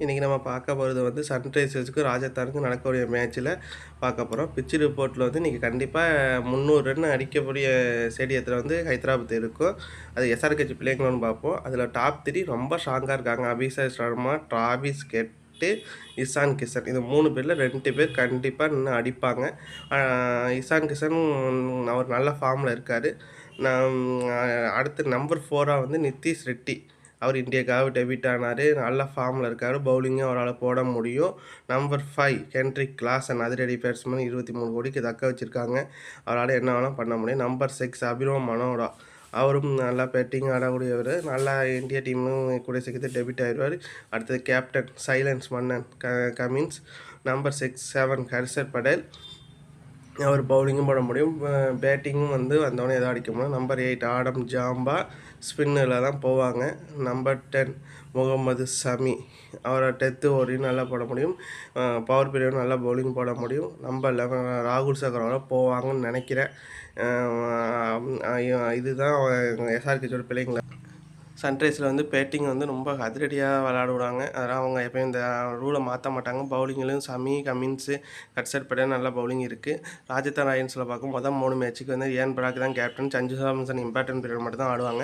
இன்றைக்கி நம்ம பார்க்க போகிறது வந்து சன்ரைசர்ஸுக்கும் ராஜஸ்தானுக்கும் நடக்கக்கூடிய மேட்ச்சில் பார்க்க போகிறோம். பிட்ச் ரிப்போர்ட்டில் வந்து இன்றைக்கி கண்டிப்பாக 300 ரன் அடிக்கக்கூடிய ஸ்டேடியத்தில் வந்து ஹைதராபாத் இருக்கும். அது எஸ்ஆர்ஹெச் பிள்ளைங்களோன்னு பார்ப்போம். அதில் டாப் 3 ரொம்ப ஸ்ட்ராங்காக இருக்காங்க. Abhishek Sharma, Travis Head, Ishan Kishan. இது 3 பேரில் 2 பேர் கண்டிப்பாக நின்று அடிப்பாங்க. இஷான் கிஷன் அவர் நல்ல ஃபார்மில் இருக்கார். அடுத்து நம்பர் 4 வந்து நிதிஷ் ரெட்டி. அவர் இந்தியாவுக்காக டெபியூட் ஆனார். நல்ல ஃபார்மில் இருக்கார். பவுலிங்கும் அவரால் போட முடியும். நம்பர் 5 ஹென்ரிக் கிளாசன் அதிரடி பேட்ஸ்மேன் 23 கோடிக்கு தக்க வச்சுருக்காங்க. அவரால் என்ன வேணால் பண்ண முடியும். நம்பர் 6 அபினவ் மனோரா. அவரும் நல்லா பேட்டிங் ஆடக்கூடியவர். நல்லா இந்தியா டீமும் கூட சேர்த்து டெபியூட் ஆகிடுவார். அடுத்தது கேப்டன் சைலன்ஸ் மன்னன் கமின்ஸ். நம்பர் 6 7 ஹர்ஷர் படேல். அவர் பவுலிங்கும் போட முடியும். பேட்டிங்கும் வந்து வந்தவொடனே எதாவது அடிக்க முடியும். Number 8 Adam Zampa. ஸ்பின்னில் தான் போவாங்க. நம்பர் 10 முகமது ஷமி. அவரை டெத்து ஓவரையும் நல்லா போட முடியும். பவர் பிளேயும் நல்லா பவுலிங் போட முடியும். நம்பர் 11 ராகுல் சக்கரோட போவாங்கன்னு நினைக்கிறேன். இதுதான் எஸ்ஆர்ஹெச்சோட பிள்ளைங்கள. சன்ரைஸில் வந்து பேட்டிங் வந்து ரொம்ப அதிரடியாக விளையாடுவாங்க. அதனால் அவங்க எப்போயும் இந்த ரூலை மாற்ற மாட்டாங்க. பவுலிங்லையும் ஷமி, கமின்ஸு, ஹர்ஷர் படேல் நல்ல பவுலிங் இருக்குது. ராஜஸ்தான் ராயல்ஸில் பார்க்கும் மொதல் 3 மேட்ச்சுக்கு வந்து ரியான் பராக் தான் captain. Sanju Samson important period மட்டும் தான் ஆடுவாங்க.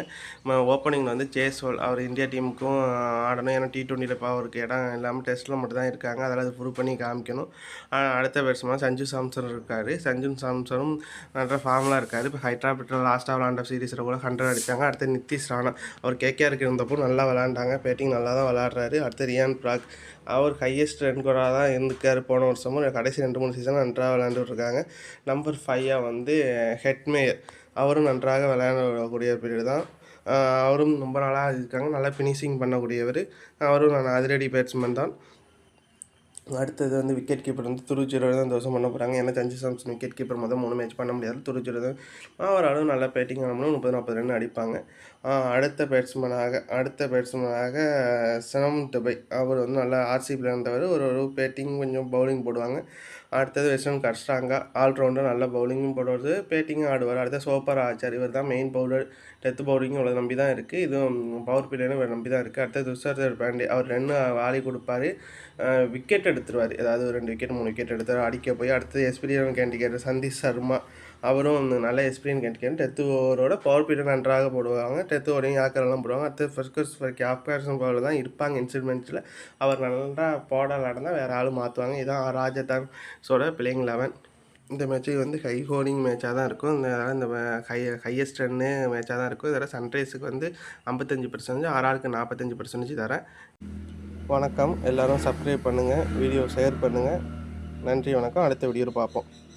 ஓப்பனிங்கில் வந்து ஜேஸ்வால் அவர் இந்தியா டீமுக்கும் ஆடணும். ஏன்னா T20 இப்போ அவருக்கு இடம் இல்லாமல் டெஸ்ட்டில் மட்டும் தான் இருக்காங்க. அதனால் அது ப்ரூவ் பண்ணி காமிக்கணும். அடுத்த பேட்ஸ்மேன் சஞ்சு சாம்சன் இருக்கார். சஞ்சு சாம்சனும் நல்ல ஃபார்ம்லாம் இருக்கார். இப்போ ஹைதராபாத்தில் லாஸ்ட்டாக விளாண்ட சீரீஸில் கூட 100 அடித்தாங்க. அடுத்து நிதிஷ் ராணா. அவர் கேகேஆருக்கு இருந்தப்போ நல்லா விளாண்டாங்க. பேட்டிங் நல்லா தான் விளாட்றாரு. அடுத்து ரியான் பராக். அவர் ஹையஸ்ட் ரன் கூட தான் இருந்திருக்கார் போன வருஷமும். கடைசி 2-3 சீசன் நன்றாக விளையாண்டுருக்காங்க. நம்பர் 5 வந்து ஹெட்மேயர். அவரும் நன்றாக விளையாடக்கூடிய பீரியட் தான். அவரும் ரொம்ப நாளாக இருக்காங்க. நல்லா ஃபினிஷிங் பண்ணக்கூடியவர். அவரும் அதிரடி பேட்ஸ்மேன் தான். அடுத்தது வந்து விக்கெட் கீப்பர் வந்து துருஜிரோ தான் இந்த வருஷம் பண்ண போகிறாங்க. ஏன்னா Sanju Samson wicket keeper 3 match பண்ண முடியாது. துருஜிரோ தான் அவராலும் நல்லா பேட்டிங் ஆடணும். 30-40 ரன் அடிப்பாங்க. அடுத்த பேட்ஸ்மேனாக சனம் துபை. அவர் வந்து நல்லா ஆர்சிபியில் இருந்தவர். ஒரு பேட்டிங் கொஞ்சம் பவுலிங் போடுவாங்க. அடுத்தது வெஸ்டன் கஷ்டாங்கா. ஆல்ரவுண்டர் நல்ல பவுலிங்கும் போடுவார், பேட்டிங்கும் ஆடுவார். அடுத்த சோப்பர் ஆச்சார். இவர் தான் மெயின் பவுலர். டெத்து பவுலிங்கும் இவ்வளோ நம்பி தான் இருக்குது. இதுவும் பவர் பிளேயும் இவர் நம்பி தான் இருக்குது. அடுத்தது துஷார் பாண்டே. அவர் 2 வாலி கொடுப்பார். விக்கெட் எடுத்துருவார். ஏதாவது 2 விக்கெட் 3 விக்கெட் எடுத்து அடிக்க போய். அடுத்தது எக்ஸ்பீரியன் கேண்டிடேட் சந்தீப் சர்மா. அவரும் நல்ல எக்ஸ்பீரியன் கேண்டிடேட். டெத்து ஓவரோட பவர் பிளே நன்றாக போடுவாங்க. டெத்து ஓவரையும் யாக்கரெல்லாம் போடுவாங்க. அடுத்து ஃபர்ஸ்ட் ஆப்காஷன் பவுலர் தான் இருப்பாங்க இன்ஸ்ட்ருமெண்ட்ஸில். அவர் நல்லா விளாடுனா வேறு ஆள் மாற்றுவாங்க. இதான் ராஜஸ்தான்ஸோட பிளேயிங் 11. இந்த மேட்ச்சுக்கு வந்து ஹை ஹோல்டிங் மேட்சாக தான் இருக்கும். இந்த ஹையஸ்ட் ரன்னு மேட்சாக தான் இருக்கும். இதோட சன்ரைஸுக்கு வந்து 55%, ஆர்ஆருக்கு 45% தரேன். வணக்கம். எல்லோரும் சப்ஸ்கிரைப் பண்ணுங்கள், வீடியோ ஷேர் பண்ணுங்கள். நன்றி, வணக்கம். அடுத்த வீடியோவில் பார்ப்போம்.